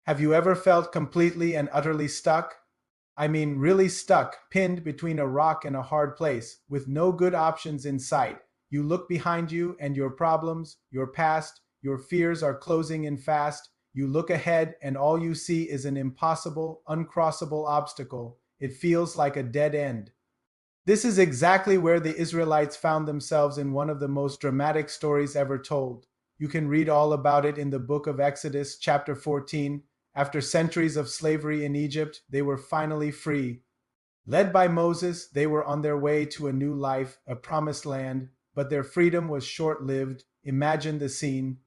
Have you ever felt completely and utterly stuck? I mean, really stuck, pinned between a rock and a hard place, with no good options in sight. You look behind you and your problems, your past, your fears are closing in fast. You look ahead and all you see is an impossible, uncrossable obstacle. It feels like a dead end. This is exactly where the Israelites found themselves in one of the most dramatic stories ever told. You can read all about it in the book of Exodus, chapter 14. After centuries of slavery in Egypt, they were finally free. Led by Moses, they were on their way to a new life, a promised land, but their freedom was short lived. Imagine the scene.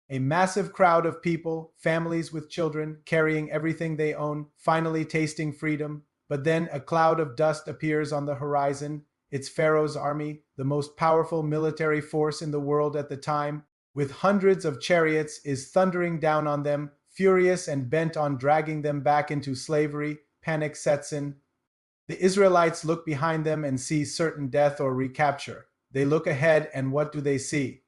A massive crowd of people, families with children, carrying everything they own, finally tasting freedom. But then a cloud of dust appears on the horizon. It's Pharaoh's army, the most powerful military force in the world at the time, with hundreds of chariots, is thundering down on them, furious and bent on dragging them back into slavery. Panic sets in. The Israelites look behind them and see certain death or recapture. They look ahead and what do they see?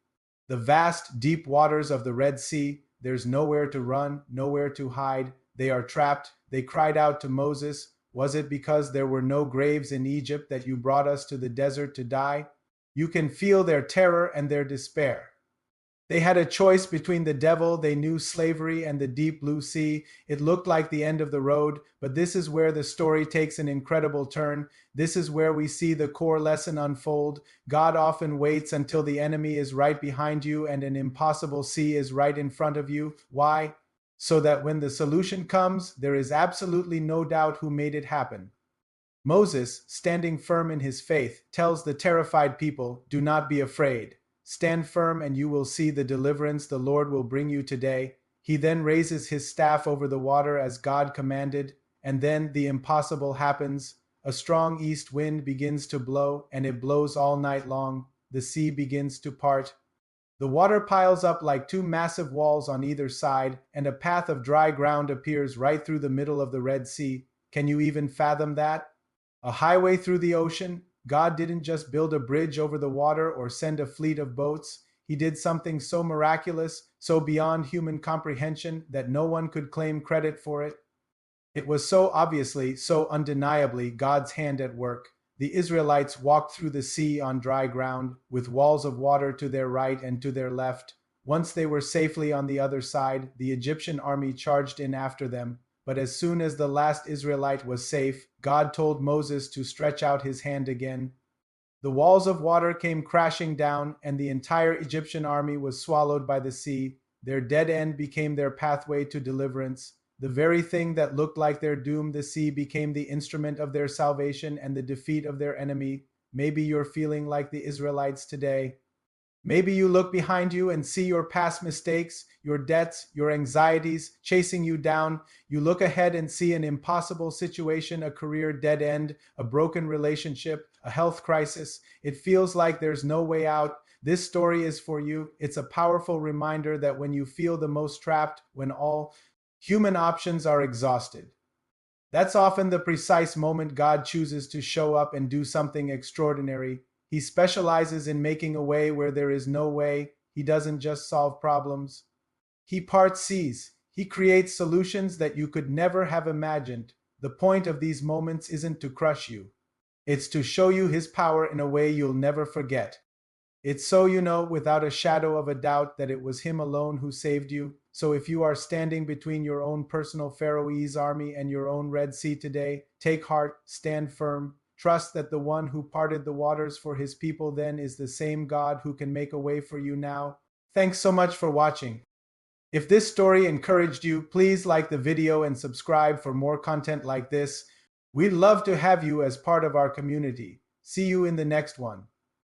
The vast, deep waters of the Red Sea. There's nowhere to run, nowhere to hide. They are trapped. They cried out to Moses, "Was it because there were no graves in Egypt that you brought us to the desert to die?" You can feel their terror and their despair. They had a choice between the devil they knew, slavery, and the deep blue sea. It looked like the end of the road, but this is where the story takes an incredible turn. This is where we see the core lesson unfold. God often waits until the enemy is right behind you and an impossible sea is right in front of you. Why? So that when the solution comes, there is absolutely no doubt who made it happen. Moses, standing firm in his faith, tells the terrified people, "Do not be afraid. Stand firm and you will see the deliverance the Lord will bring you today." He then raises his staff over the water as God commanded, and then the impossible happens. A strong east wind begins to blow, and it blows all night long. The sea begins to part. The water piles up like two massive walls on either side, and a path of dry ground appears right through the middle of the Red Sea. Can you even fathom that? A highway through the ocean? God didn't just build a bridge over the water or send a fleet of boats. He did something so miraculous, so beyond human comprehension, that no one could claim credit for it. It was so obviously, so undeniably God's hand at work. The Israelites walked through the sea on dry ground, with walls of water to their right and to their left. Once they were safely on the other side, the Egyptian army charged in after them. But as soon as the last Israelite was safe, God told Moses to stretch out his hand again. The walls of water came crashing down, and the entire Egyptian army was swallowed by the sea. Their dead end became their pathway to deliverance. The very thing that looked like their doom, the sea, became the instrument of their salvation and the defeat of their enemy. Maybe you're feeling like the Israelites today. Maybe you look behind you and see your past mistakes, your debts, your anxieties chasing you down. You look ahead and see an impossible situation, a career dead end, a broken relationship, a health crisis. It feels like there's no way out. This story is for you. It's a powerful reminder that when you feel the most trapped, when all human options are exhausted, that's often the precise moment God chooses to show up and do something extraordinary. He specializes in making a way where there is no way. He doesn't just solve problems. He parts seas. He creates solutions that you could never have imagined. The point of these moments isn't to crush you. It's to show you his power in a way you'll never forget. It's so you know without a shadow of a doubt that it was him alone who saved you. So if you are standing between your own personal Pharaoh's army and your own Red Sea today, take heart, stand firm. Trust that the one who parted the waters for his people then is the same God who can make a way for you now. Thanks so much for watching. If this story encouraged you, please like the video and subscribe for more content like this. We'd love to have you as part of our community. See you in the next one.